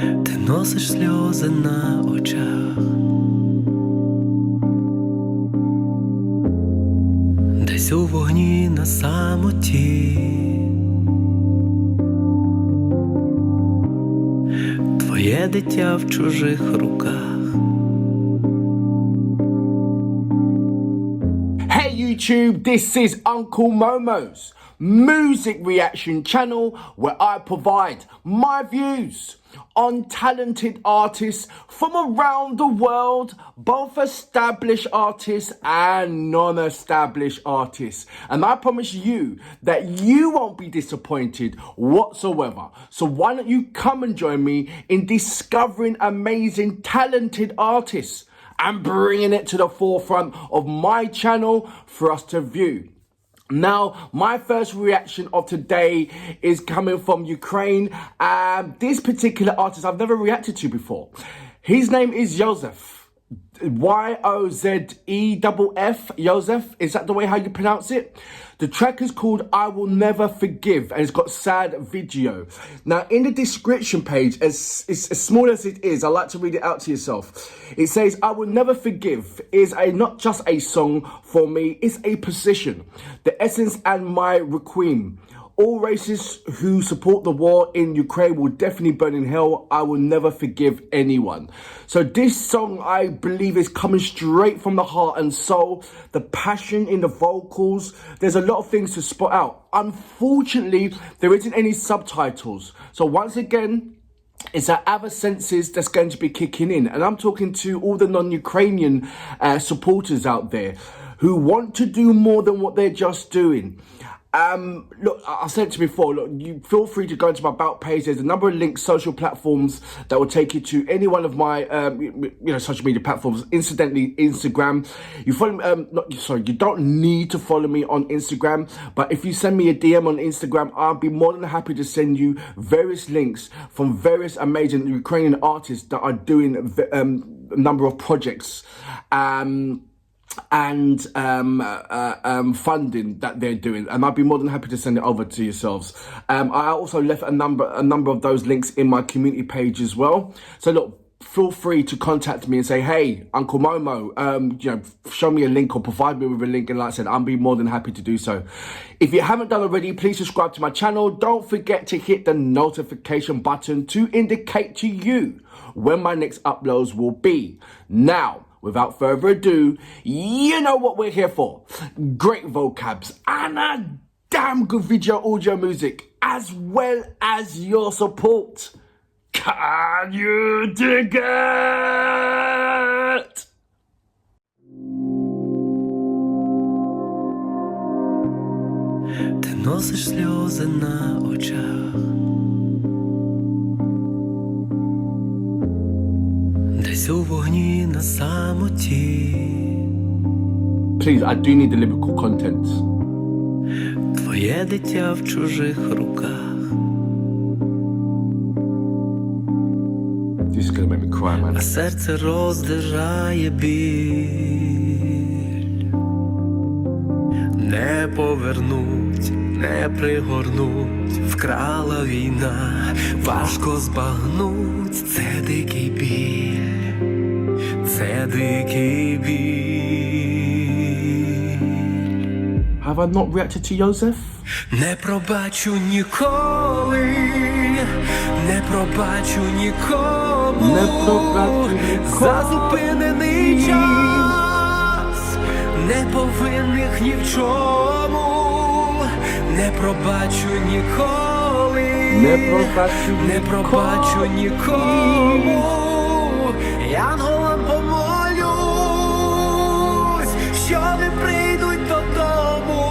Ти носиш сльози на очах, десь у вогні на самоті. Твоє дитя в чужих руках. Hey YouTube, this is Uncle Momo's music reaction channel where I provide my views on talented artists from around the world, both established artists and non-established artists. And I promise you that you won't be disappointed whatsoever. So why don't you come and join me in discovering amazing talented artists and bringing it to the forefront of my channel for us to view. Now, my first reaction of today is coming from Ukraine. This particular artist I've never reacted to before. His name is YOZEFF. YOZEFF. YOZEFF. Is that the way how you pronounce it? The track is called I Will Never Forgive, and it's got sad video. Now, in the description page, as small as it is, I like to read it out to yourself. It says, I Will Never Forgive is not just a song for me, it's a position. The essence and my rекvieem. All racists who support the war in Ukraine will definitely burn in hell. I will never forgive anyone. So this song, I believe, is coming straight from the heart and soul. The passion in the vocals. There's a lot of things to spot out. Unfortunately, there isn't any subtitles. So once again, it's our other senses that's going to be kicking in. And I'm talking to all the non-Ukrainian supporters out there who want to do more than what they're just doing. Look, I said it before, look, you feel free to go into my About page. There's a number of links, social platforms that will take you to any one of my, social media platforms. Incidentally, Instagram. You follow, you don't need to follow me on Instagram, but if you send me a DM on Instagram, I'll be more than happy to send you various links from various amazing Ukrainian artists that are doing a number of projects. And funding that they're doing, and I'd be more than happy to send it over to yourselves. I also left a number of those links in my community page as well. So look, feel free to contact me and say, hey, Uncle Momo, show me a link or provide me with a link. And like I said, I'll be more than happy to do so. If you haven't done already, please subscribe to my channel. Don't forget to hit the notification button to indicate to you when my next uploads will be. Now, without further ado, you know what we're here for. Great vocabs and a damn good video audio music, as well as your support. Can you dig it? Ти носиш сльози на очах, десь у вогні на самоті. Please, I do need the lyrical content. Твоє дитя в чужих руках. This is gonna make me cry, man. А серце роздирає біль. Не повернуть, не пригорнуть. Вкрала війна, важко збагнуть. Це дикий біль, це дикий біль. Have I not reacted to YOZEFF? Не пробачу ніколи, не пробачу нікому, за зупинений час, неповинних ні в чому. Не пробачу ніколи, не пробачу нікому. Янголам помолюсь, що не прийдуть додому.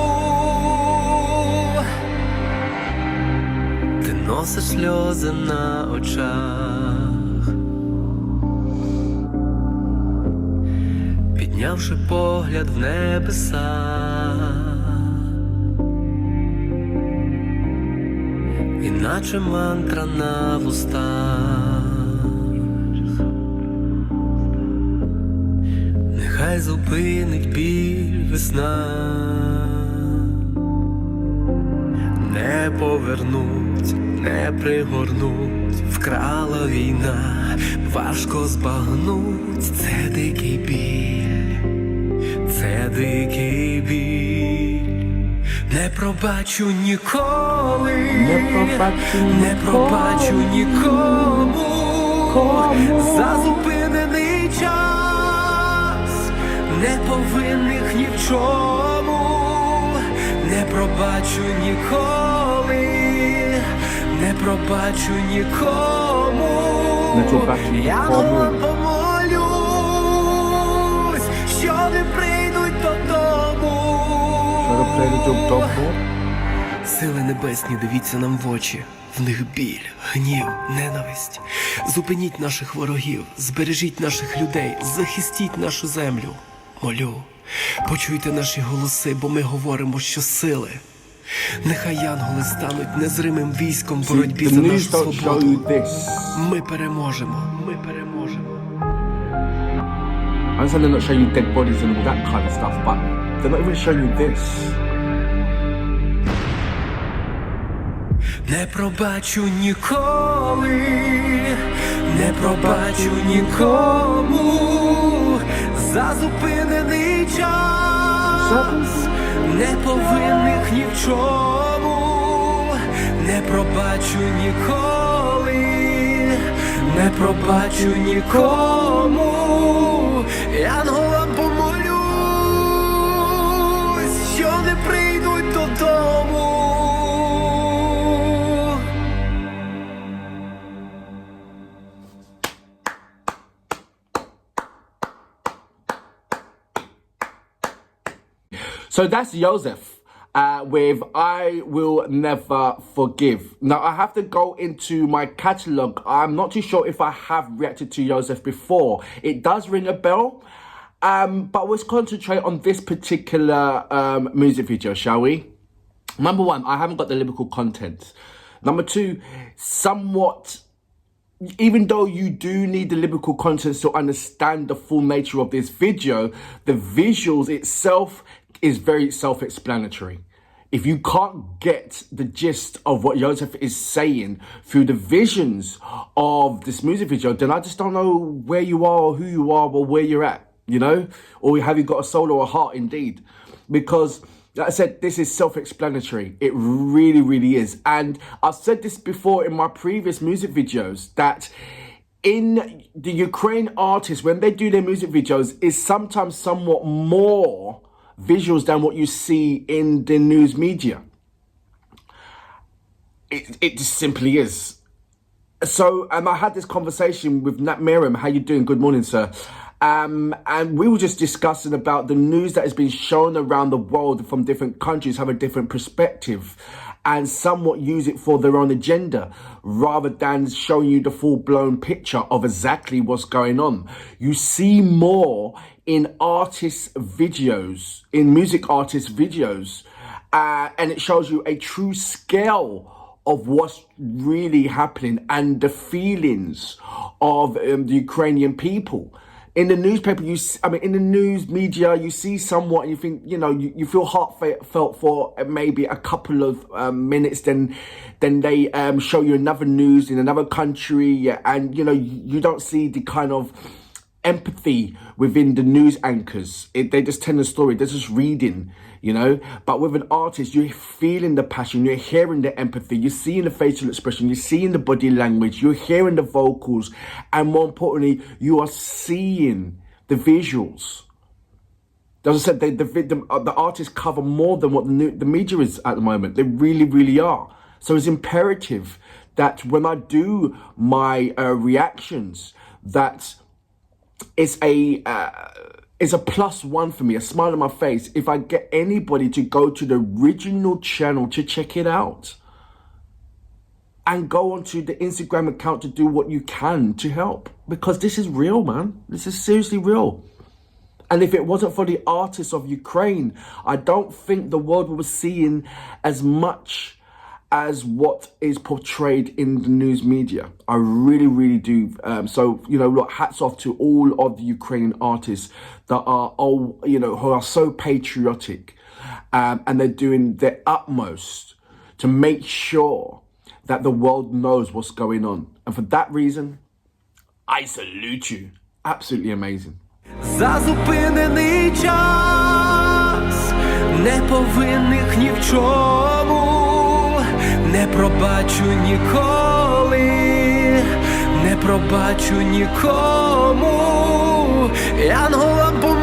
Ти носиш сльози на очах, піднявши погляд в небеса. Іначе мантра на вустах. Нехай зупинить біль весна. Не не повернуть, не пригорнуть, вкрала війна, важко збагнуть, це дикий біль, це дикий біль. Не пробачу ніколи, не пробачу нікому, за зупинений час, неповинних ні в чому. Не пробачу ніколи, не пробачу нікому, я ангелам помолюсь, що не прийдуть додому. Сили небесні, дивіться нам в очі, в них біль, гнів, ненависть. Зупиніть наших ворогів, збережіть наших людей, захистіть нашу землю. Молю, почуйте наші голоси, бо ми говоримо, що сили. Нехай янголи стануть незримим військом в боротьбі за нашу свободу. Ми переможемо, ми переможемо. I understand they're not showing you dead bodies and all that kind of stuff, but they're not even showing you this. Не пробачу ніколи, не пробачу нікому, за зупинений час, неповинних ні в чому. Не пробачу ніколи, не пробачу нікому, янголам помолюсь, що не прийдуть додому. So that's YOZEFF with I Will Never Forgive. Now, I have to go into my catalogue. I'm not too sure if I have reacted to YOZEFF before. It does ring a bell, but let's concentrate on this particular music video, shall we? Number one, I haven't got the lyrical content. Number two, somewhat... Even though you do need the lyrical content to understand the full nature of this video, the visuals itself is very self-explanatory. If you can't get the gist of what YOZEFF is saying through the visions of this music video, then I just don't know where you are or who you are or where you're at, you know? Or have you got a soul or a heart indeed? Because, like I said, this is self-explanatory. It really, really is. And I've said this before in my previous music videos, that in the Ukraine artists, when they do their music videos, is sometimes somewhat more visuals than what you see in the news media. It just simply is. So, I had this conversation with Nat Miriam. How you doing? Good morning, sir. And we were just discussing about the news that has been shown around the world from different countries have a different perspective and somewhat use it for their own agenda rather than showing you the full-blown picture of exactly what's going on. You see more in artists' videos, in music artists' videos, and it shows you a true scale of what's really happening and the feelings of the Ukrainian people. In the newspaper, in the news media, you see somewhat and you think, you feel heartfelt for maybe a couple of minutes, then they show you another news in another country, and, you don't see the kind of empathy within the news anchors. They just tell the story, they're just reading, But with an artist, you're feeling the passion, you're hearing the empathy, you're seeing the facial expression, you're seeing the body language, you're hearing the vocals, and more importantly, you are seeing the visuals. As I said, the artists cover more than what the media is at the moment. They really, really are. So it's imperative that when I do my reactions, that it's a plus one for me, a smile on my face, if I get anybody to go to the original channel to check it out. And go onto the Instagram account to do what you can to help. Because this is real, man. This is seriously real. And if it wasn't for the artists of Ukraine, I don't think the world was seeing as much as what is portrayed in the news media. I really, really do. So, look, hats off to all of the Ukrainian artists that are, who are so patriotic, and they're doing their utmost to make sure that the world knows what's going on. And for that reason, I salute you. Absolutely amazing. За зупинений час, не повинних ні в чому, не пробачу ніколи, не пробачу нікому, янголам помилуй.